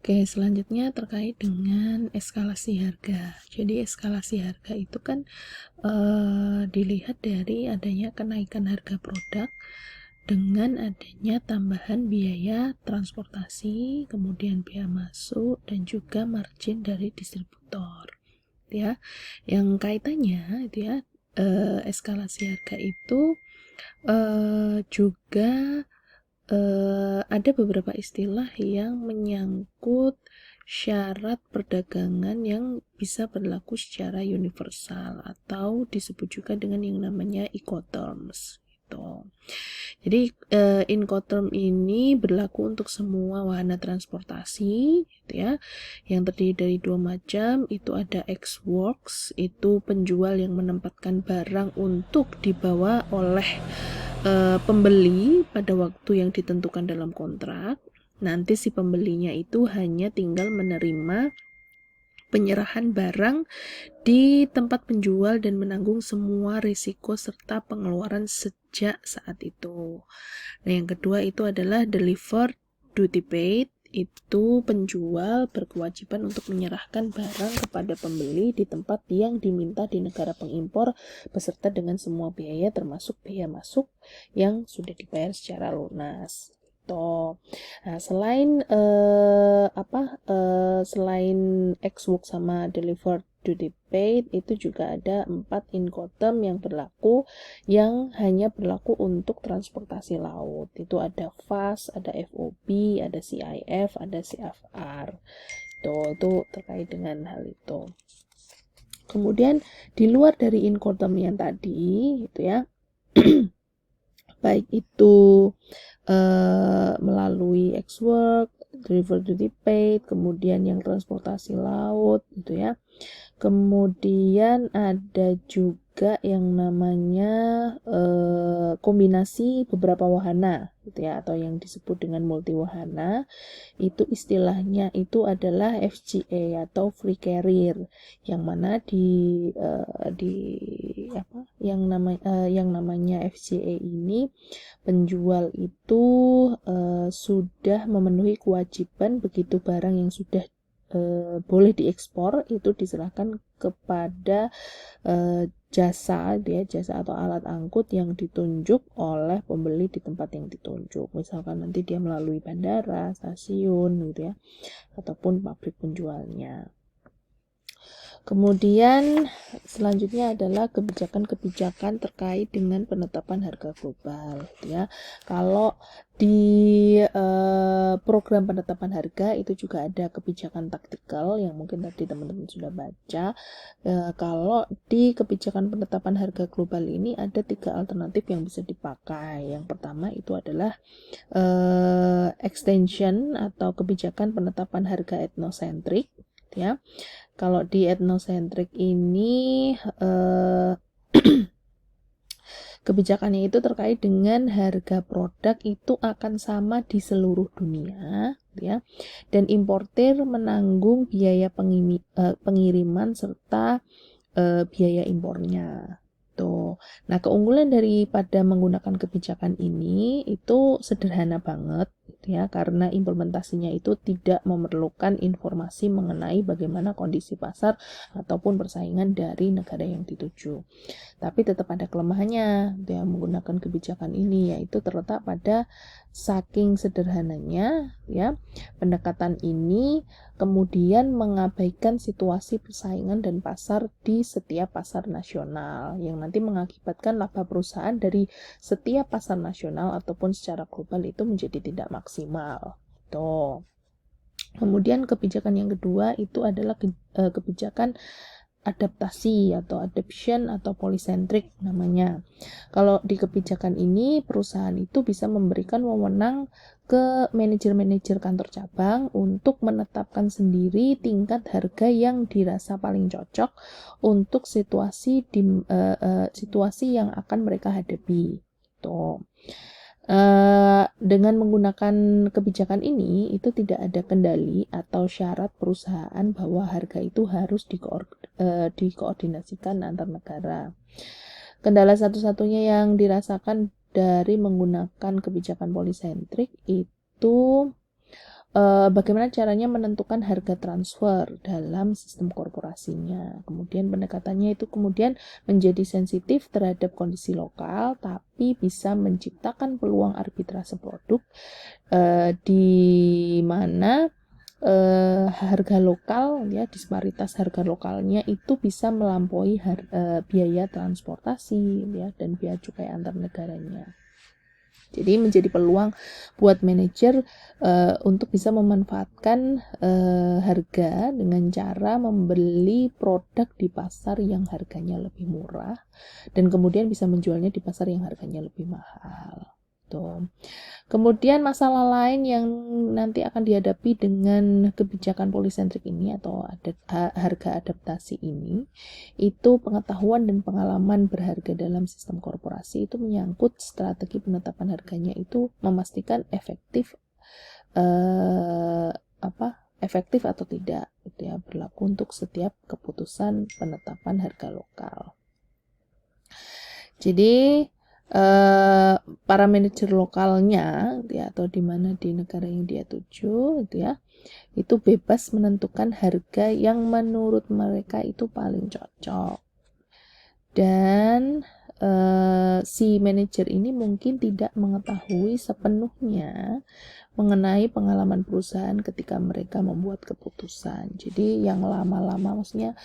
Oke, selanjutnya terkait dengan eskalasi harga. Jadi eskalasi harga itu kan dilihat dari adanya kenaikan harga produk dengan adanya tambahan biaya transportasi, kemudian biaya masuk dan juga margin dari distributor, ya. Yang kaitannya itu ya, eskalasi harga itu juga ada beberapa istilah yang menyangkut syarat perdagangan yang bisa berlaku secara universal atau disebut juga dengan yang namanya Incoterms gitu. Jadi Incoterm ini berlaku untuk semua wahana transportasi gitu ya, yang terdiri dari dua macam. Itu ada ex-works, itu penjual yang menempatkan barang untuk dibawa oleh pembeli pada waktu yang ditentukan dalam kontrak. Nanti si pembelinya itu hanya tinggal menerima penyerahan barang di tempat penjual dan menanggung semua risiko serta pengeluaran sejak saat itu. Nah, yang kedua itu adalah delivered duty paid. Itu penjual berkewajiban untuk menyerahkan barang kepada pembeli di tempat yang diminta di negara pengimpor beserta dengan semua biaya termasuk biaya masuk yang sudah dibayar secara lunas. Nah, selain ex-work sama delivered duty paid, itu juga ada 4 Incoterm yang berlaku, yang hanya berlaku untuk transportasi laut. Itu ada FAS, ada FOB, ada CIF, ada CFR. Itu terkait dengan hal itu. Kemudian di luar dari Incoterm yang tadi itu ya, baik itu melalui ex-work, delivered duty paid, kemudian yang transportasi laut gitu ya. Kemudian ada juga yang namanya kombinasi beberapa wahana gitu ya, atau yang disebut dengan multi wahana. Itu istilahnya itu adalah FCA atau free carrier, yang mana yang namanya FCA ini penjual itu sudah memenuhi kewajiban begitu barang yang sudah boleh diekspor itu diserahkan kepada jasa atau alat angkut yang ditunjuk oleh pembeli di tempat yang ditunjuk. Misalkan nanti dia melalui bandara, stasiun gitu ya, ataupun pabrik penjualnya. Kemudian selanjutnya adalah kebijakan-kebijakan terkait dengan penetapan harga global ya. Kalau di program penetapan harga itu juga ada kebijakan taktikal yang mungkin tadi teman-teman sudah baca. Kalau di kebijakan penetapan harga global ini ada 3 alternatif yang bisa dipakai. Yang pertama itu adalah extension atau kebijakan penetapan harga etnosentrik ya. Kalau di etnosentrik ini kebijakannya itu terkait dengan harga produk itu akan sama di seluruh dunia ya, dan importir menanggung biaya pengiriman serta biaya impornya. Nah, keunggulan daripada menggunakan kebijakan ini itu sederhana banget ya, karena implementasinya itu tidak memerlukan informasi mengenai bagaimana kondisi pasar ataupun persaingan dari negara yang dituju. Tapi tetap ada kelemahannya yang menggunakan kebijakan ini, yaitu terletak pada saking sederhananya ya pendekatan ini kemudian mengabaikan situasi persaingan dan pasar di setiap pasar nasional yang nanti mengakibatkan laba perusahaan dari setiap pasar nasional ataupun secara global itu menjadi tidak maksimal. Kemudian kebijakan yang kedua itu adalah kebijakan adaptasi atau adaption atau polycentric namanya. Kalau di kebijakan ini perusahaan itu bisa memberikan wewenang ke manajer-manajer kantor cabang untuk menetapkan sendiri tingkat harga yang dirasa paling cocok untuk situasi yang akan mereka hadapi. Dengan menggunakan kebijakan ini itu tidak ada kendali atau syarat perusahaan bahwa harga itu harus dikoordinasikan antar negara. Kendala satu-satunya yang dirasakan dari menggunakan kebijakan polisentrik itu bagaimana caranya menentukan harga transfer dalam sistem korporasinya. Kemudian pendekatannya itu kemudian menjadi sensitif terhadap kondisi lokal, tapi bisa menciptakan peluang arbitrase produk di mana harga lokal, ya, disparitas harga lokalnya itu bisa melampaui biaya transportasi, ya, dan bea cukai antar negaranya. Jadi menjadi peluang buat manajer untuk bisa memanfaatkan harga dengan cara membeli produk di pasar yang harganya lebih murah dan kemudian bisa menjualnya di pasar yang harganya lebih mahal. Tuh. Kemudian masalah lain yang nanti akan dihadapi dengan kebijakan polisentrik ini atau harga adaptasi ini, itu pengetahuan dan pengalaman berharga dalam sistem korporasi itu menyangkut strategi penetapan harganya itu memastikan efektif efektif atau tidak, gitu ya, berlaku untuk setiap keputusan penetapan harga lokal. Jadi para manajer lokalnya, gitu ya, atau di mana di negara yang dia tuju, gitu ya, itu bebas menentukan harga yang menurut mereka itu paling cocok. Dan si manajer ini mungkin tidak mengetahui sepenuhnya mengenai pengalaman perusahaan ketika mereka membuat keputusan. Jadi yang lama-lama, maksudnya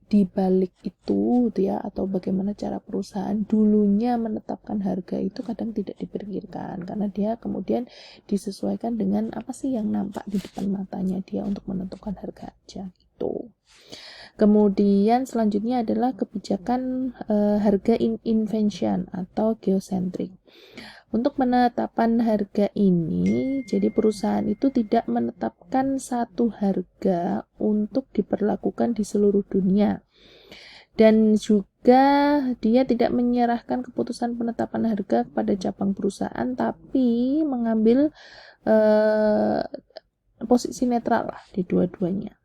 di balik itu, gitu ya, atau bagaimana cara perusahaan dulunya menetapkan harga itu kadang tidak dipikirkan karena dia kemudian disesuaikan dengan apa sih yang nampak di depan matanya dia untuk menentukan harga aja gitu. Kemudian selanjutnya adalah kebijakan harga invention atau geosentrik. Untuk penetapan harga ini, jadi perusahaan itu tidak menetapkan satu harga untuk diperlakukan di seluruh dunia. Dan juga dia tidak menyerahkan keputusan penetapan harga kepada cabang perusahaan, tapi mengambil posisi netral lah di dua-duanya.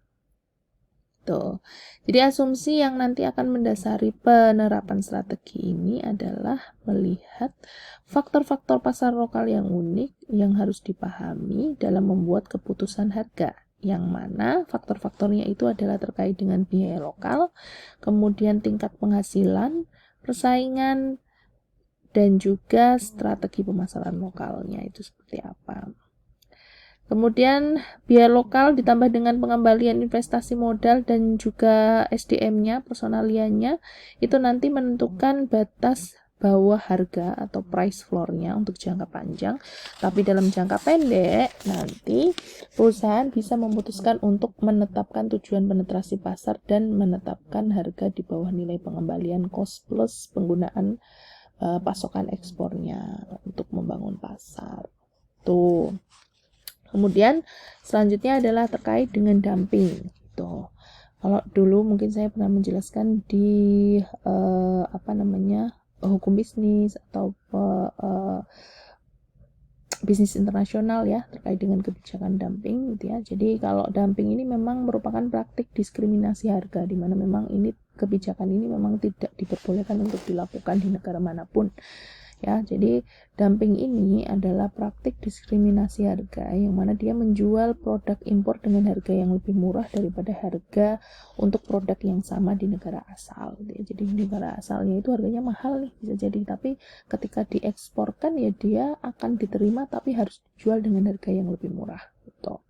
Tuh. Jadi asumsi yang nanti akan mendasari penerapan strategi ini adalah melihat faktor-faktor pasar lokal yang unik yang harus dipahami dalam membuat keputusan harga, yang mana faktor-faktornya itu adalah terkait dengan biaya lokal, kemudian tingkat penghasilan, persaingan, dan juga strategi pemasaran lokalnya itu seperti apa. Kemudian biaya lokal ditambah dengan pengembalian investasi modal dan juga SDM-nya, personaliannya, itu nanti menentukan batas bawah harga atau price floor-nya untuk jangka panjang. Tapi dalam jangka pendek, nanti perusahaan bisa memutuskan untuk menetapkan tujuan penetrasi pasar dan menetapkan harga di bawah nilai pengembalian cost plus penggunaan pasokan ekspornya untuk membangun pasar. Tuh. Kemudian selanjutnya adalah terkait dengan dumping. Gitu. Kalau dulu mungkin saya pernah menjelaskan di hukum bisnis atau bisnis internasional, ya, terkait dengan kebijakan dumping, gitu ya. Jadi kalau dumping ini memang merupakan praktik diskriminasi harga, di mana memang ini kebijakan ini memang tidak diperbolehkan untuk dilakukan di negara manapun. Ya, jadi dumping ini adalah praktik diskriminasi harga yang mana dia menjual produk impor dengan harga yang lebih murah daripada harga untuk produk yang sama di negara asal. Jadi di negara asalnya itu harganya mahal nih, bisa jadi, tapi ketika dieksporkan ya dia akan diterima tapi harus dijual dengan harga yang lebih murah gitu.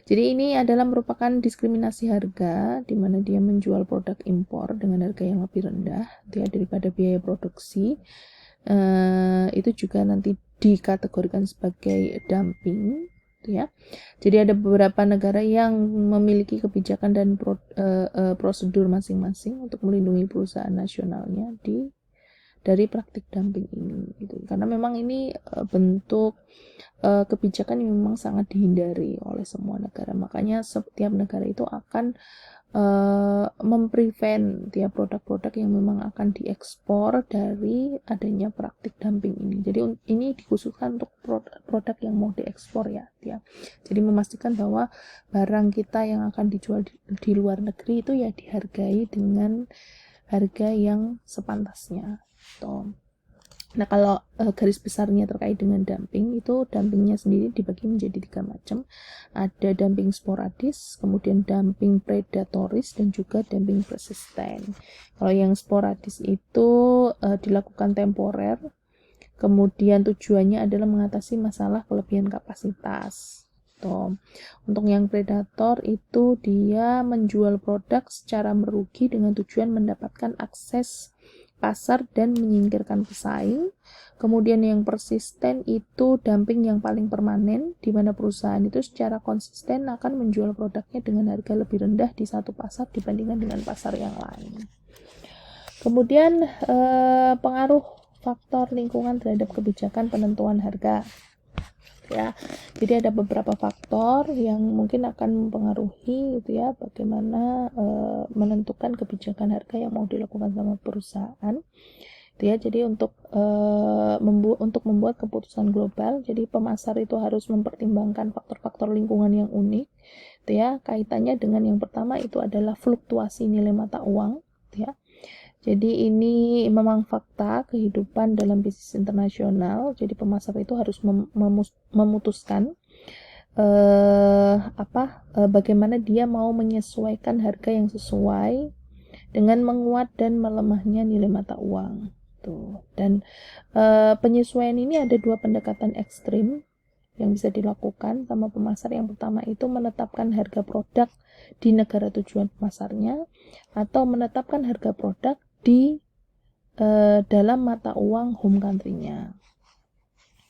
Jadi ini adalah merupakan diskriminasi harga, di mana dia menjual produk impor dengan harga yang lebih rendah daripada biaya produksi. Itu juga nanti dikategorikan sebagai dumping, ya. Jadi ada beberapa negara yang memiliki kebijakan dan prosedur masing-masing untuk melindungi perusahaan nasionalnya dari praktik dumping ini, gitu. Karena memang ini bentuk kebijakan yang memang sangat dihindari oleh semua negara. Makanya setiap negara itu akan memprevent tiap produk-produk yang memang akan diekspor dari adanya praktik dumping ini. Jadi ini dikhususkan untuk produk yang mau diekspor, ya. Jadi memastikan bahwa barang kita yang akan dijual di luar negeri itu ya dihargai dengan harga yang sepantasnya. Nah, kalau garis besarnya terkait dengan dumping, itu dumpingnya sendiri dibagi menjadi 3 macam. Ada dumping sporadis, kemudian dumping predatoris, dan juga dumping persisten. Kalau yang sporadis itu dilakukan temporer, kemudian tujuannya adalah mengatasi masalah kelebihan kapasitas. Tuh. Untuk yang predator itu dia menjual produk secara merugi dengan tujuan mendapatkan akses pasar dan menyingkirkan pesaing. Kemudian yang persisten itu dumping yang paling permanen, di mana perusahaan itu secara konsisten akan menjual produknya dengan harga lebih rendah di satu pasar dibandingkan dengan pasar yang lain. Kemudian pengaruh faktor lingkungan terhadap kebijakan penentuan harga. Ya, jadi ada beberapa faktor yang mungkin akan mempengaruhi gitu ya bagaimana menentukan kebijakan harga yang mau dilakukan sama perusahaan gitu ya. Jadi untuk membuat keputusan global, jadi pemasar itu harus mempertimbangkan faktor-faktor lingkungan yang unik gitu ya. Kaitannya dengan yang pertama itu adalah fluktuasi nilai mata uang gitu ya. Jadi ini memang fakta kehidupan dalam bisnis internasional. Jadi pemasar itu harus memutuskan bagaimana dia mau menyesuaikan harga yang sesuai dengan menguat dan melemahnya nilai mata uang. Tuh. Dan penyesuaian ini ada 2 pendekatan ekstrim yang bisa dilakukan sama pemasar. Yang pertama itu menetapkan harga produk di negara tujuan pemasarnya, atau menetapkan harga produk di dalam mata uang home country-nya.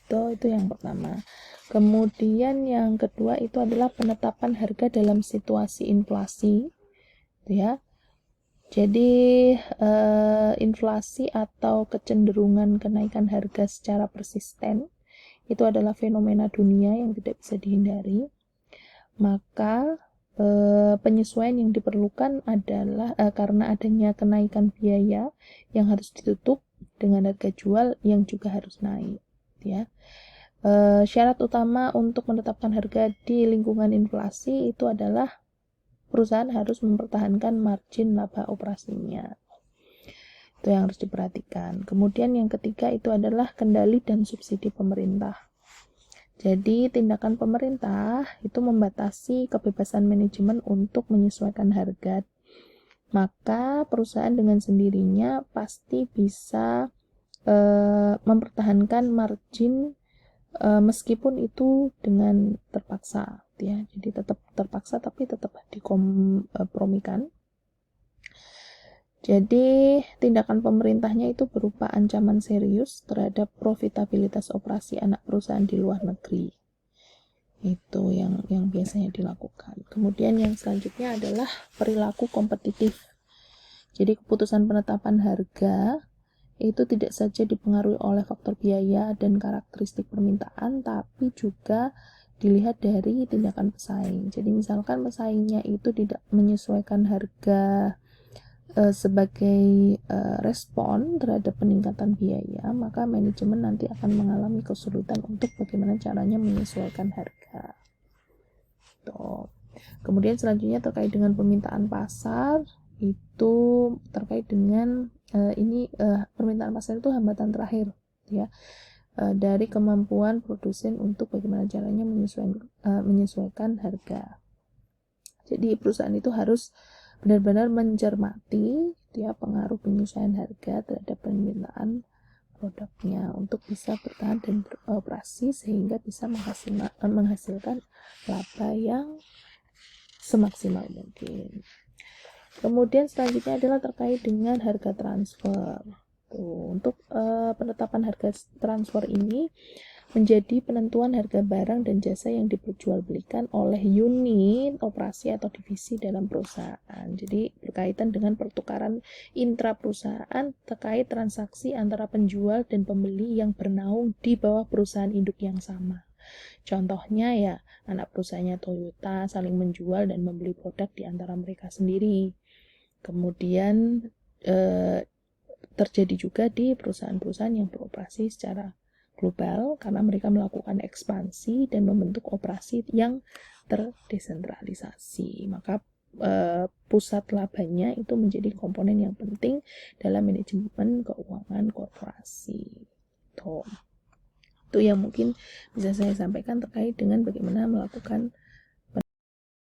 Itu yang pertama. Kemudian yang kedua itu adalah penetapan harga dalam situasi inflasi, ya. Jadi inflasi atau kecenderungan kenaikan harga secara persisten itu adalah fenomena dunia yang tidak bisa dihindari. Maka penyesuaian yang diperlukan adalah karena adanya kenaikan biaya yang harus ditutup dengan harga jual yang juga harus naik, ya. Syarat utama untuk menetapkan harga di lingkungan inflasi itu adalah perusahaan harus mempertahankan margin laba operasinya. Itu yang harus diperhatikan. Kemudian yang ketiga itu adalah kendali dan subsidi pemerintah. Jadi tindakan pemerintah itu membatasi kebebasan manajemen untuk menyesuaikan harga. Maka perusahaan dengan sendirinya pasti bisa mempertahankan margin meskipun itu dengan terpaksa, ya. Jadi tetap terpaksa tapi tetap dikompromikan. Jadi tindakan pemerintahnya itu berupa ancaman serius terhadap profitabilitas operasi anak perusahaan di luar negeri. Itu yang biasanya dilakukan. Kemudian yang selanjutnya adalah perilaku kompetitif. Jadi keputusan penetapan harga itu tidak saja dipengaruhi oleh faktor biaya dan karakteristik permintaan, tapi juga dilihat dari tindakan pesaing. Jadi misalkan pesaingnya itu tidak menyesuaikan harga sebagai respon terhadap peningkatan biaya, maka manajemen nanti akan mengalami kesulitan untuk bagaimana caranya menyesuaikan harga. Tuh. Kemudian selanjutnya terkait dengan permintaan pasar, itu terkait dengan permintaan pasar itu hambatan terakhir, ya, dari kemampuan produsen untuk bagaimana caranya menyesuaikan harga. Jadi perusahaan itu harus benar-benar mencermati ya pengaruh penyesuaian harga terhadap permintaan produknya untuk bisa bertahan dan beroperasi sehingga bisa menghasilkan laba yang semaksimal mungkin. Kemudian selanjutnya adalah terkait dengan harga transfer. Untuk penetapan harga transfer ini menjadi penentuan harga barang dan jasa yang diperjualbelikan oleh unit operasi atau divisi dalam perusahaan. Jadi berkaitan dengan pertukaran intra perusahaan terkait transaksi antara penjual dan pembeli yang bernaung di bawah perusahaan induk yang sama. Contohnya ya anak perusahaannya Toyota saling menjual dan membeli produk di antara mereka sendiri. Kemudian terjadi juga di perusahaan-perusahaan yang beroperasi secara global karena mereka melakukan ekspansi dan membentuk operasi yang terdesentralisasi. Maka pusat labanya itu menjadi komponen yang penting dalam manajemen keuangan korporasi. gitu. Itu yang mungkin bisa saya sampaikan terkait dengan bagaimana melakukan